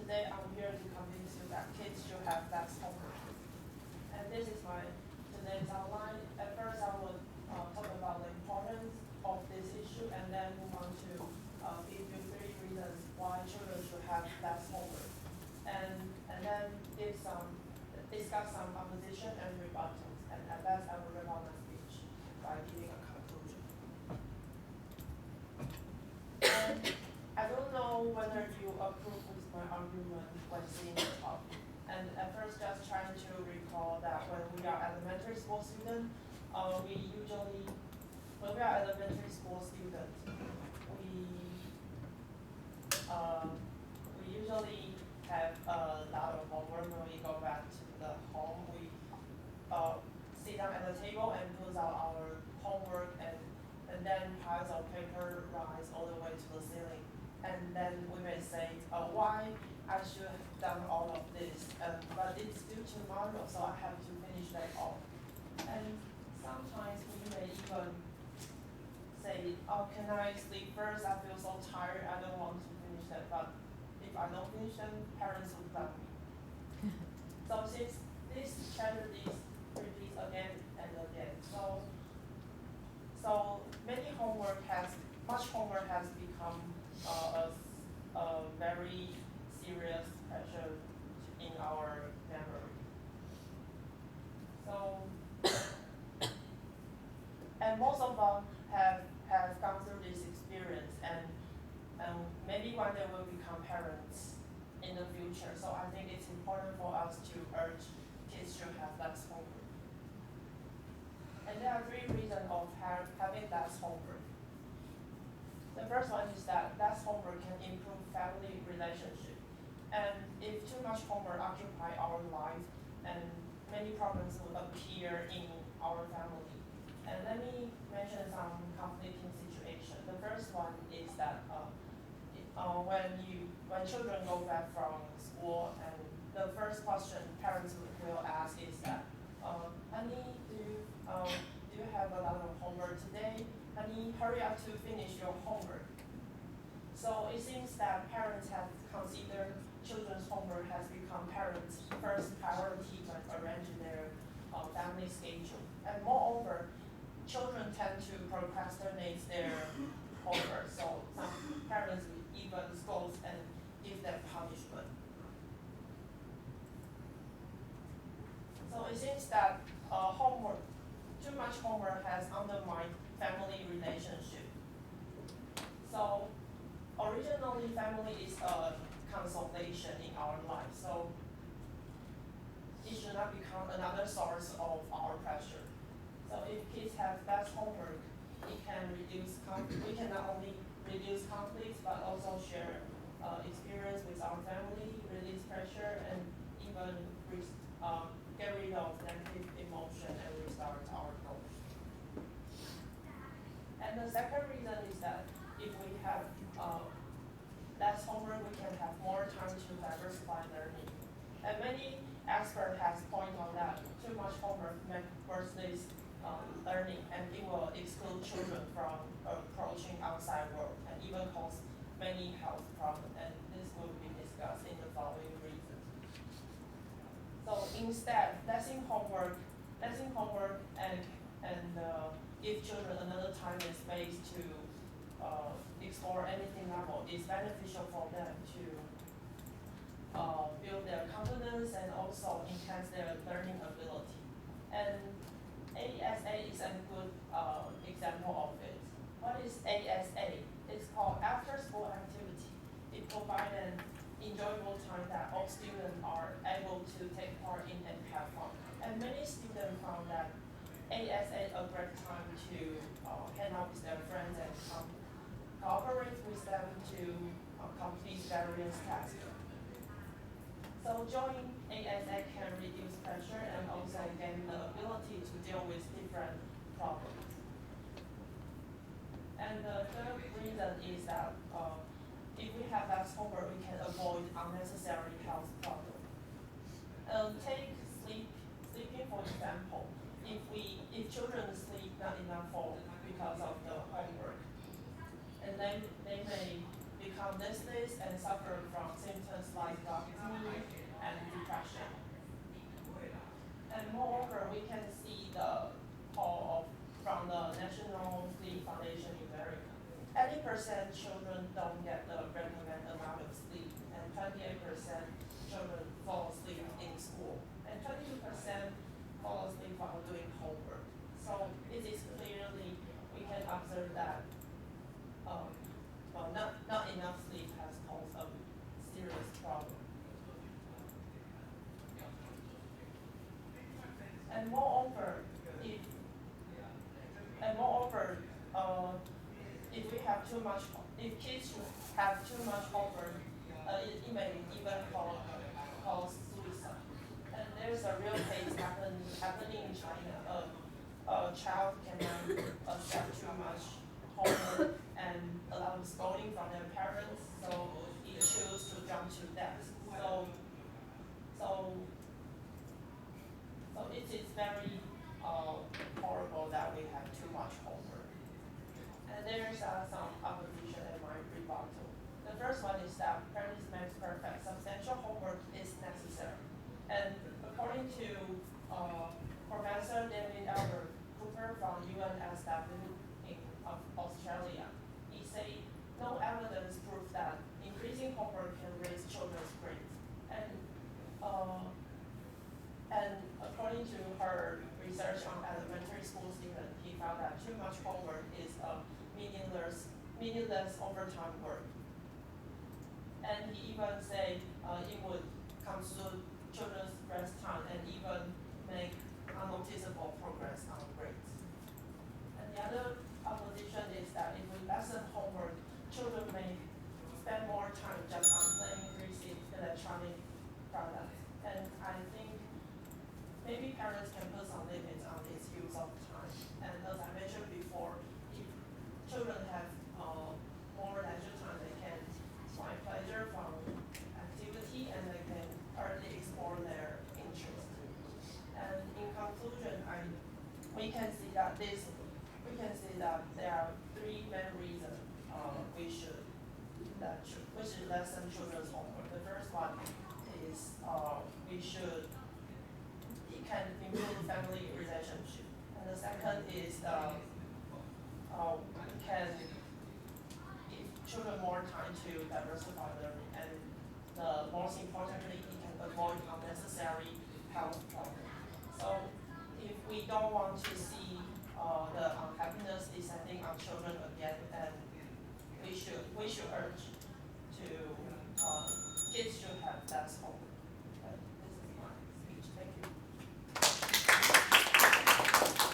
today I'm here to convince you that kids should have less homework. And this is my today's outline. At first, I will talk about the importance of this issue, and then move on to give you 3 reasons why children should have less homework, and then discuss some opposition and rebuttals. And at last, I will wrap up my speech by giving a conclusion. And I don't know whether you approve with my argument when seeing the topic. And at first, just trying to recall that when we are elementary school students, when we are elementary school students, we usually have a lot of homework. When we go back to the home, we sit down at the table and put out our homework, and then piles of paper rise all the way to the ceiling. And then we may say, why I should have done all of this, but it's due tomorrow, so I have to finish that off. And sometimes we may even say, can I sleep first? I feel so tired, I don't want to finish that. But if I don't finish them, parents will blame me. So since this tragedy repeats again and again, so much homework has become a very serious pressure in our memory. So, and most of them have gone through this experience, and maybe one day will become parents in the future. So I think it's important for us to urge kids to have less homework. And there are 3 reasons of having less homework. The first one is that less homework can improve family relationship. And if too much homework occupy our life, and many problems will appear in our family. And let me mention some conflicting situations. The first one is that when children go back from school, and the first question parents will ask is that, honey, do you have a lot of homework today? Honey, hurry up to finish your homework. So it seems that parents have considered children's homework has become parents' first priority when arranging their family schedule. And moreover, children tend to procrastinate their homework. So some parents will even scold and give them punishment. So it seems that too much homework has undermined family relationship. So originally, family is a consolation in our life. So it should not become another source of our pressure. So if kids have less homework, we can not only reduce conflicts, but also share experience with our family, release pressure, and even get rid of negative emotion and restart our goals. And the second reason is that if we have less homework, we can have more time to diversify learning. And many experts have pointed out that too much homework makes worthless learning, and it will exclude children from approaching outside world, and even cause many health problems. And this will be discussed in the following reasons. So instead, letting homework and give children another time and space to explore anything novel is beneficial for them to build their confidence and also enhance their learning ability. And ASA is a good example of it. What is ASA? It's called After School Activity. It provides an enjoyable time that all students are able to take part in and have fun. And many students found that ASA a great time to hang out with their friends and cooperate with them to complete various tasks. So joining ASA can reduce pressure and also gain the ability to deal with different problems. And the third reason is that if we have less homework, we can avoid unnecessary health problems. Take sleeping for example. If children sleep not enough because of the homework, and they may become from this list and suffer from symptoms like dizziness and depression. And moreover, we can see the poll from the National Sleep Foundation in America. 80% children don't get the recommended amount of sleep, and 28% children fall asleep in school, and 22% fall asleep while doing homework. So it is clearly, we can observe that not enough sleep has caused a serious problem. And moreover, if and moreover, if we have too much, if kids have too much homework, it may even cause suicide. And there's a real case happening in China. A child cannot accept too much homework and a lot of scolding from their parents, so he chose to jump to death. So it is very horrible that we have too much homework. And there's some opposition in my rebuttal. The first one is that practice makes perfect. Substantial homework is necessary. And according to Professor David Albert Cooper from UNSW in Australia, he said no evidence proves that increasing homework can raise children's grades. And according to her research on elementary school students, he found that too much homework is meaningless overtime work. And he even said it would consume children's rest time and even make unnoticeable progress on grades. And the other opposition is that if we lessen homework, children may spend more time just on playing receive electronic products. And I think maybe parents can put some limits on its use of time. And as I mentioned before, if children have more leisure time, they can find pleasure from activity and they can early explore their interests. And in conclusion, we can see that there are three main reasons we should lessen children's homework. The first one is it can improve family relationship. And the second is we can give children more time to diversify learning. And most importantly, it can avoid unnecessary health problems. So if we don't want to see the unhappiness descending on children again, then we should urge to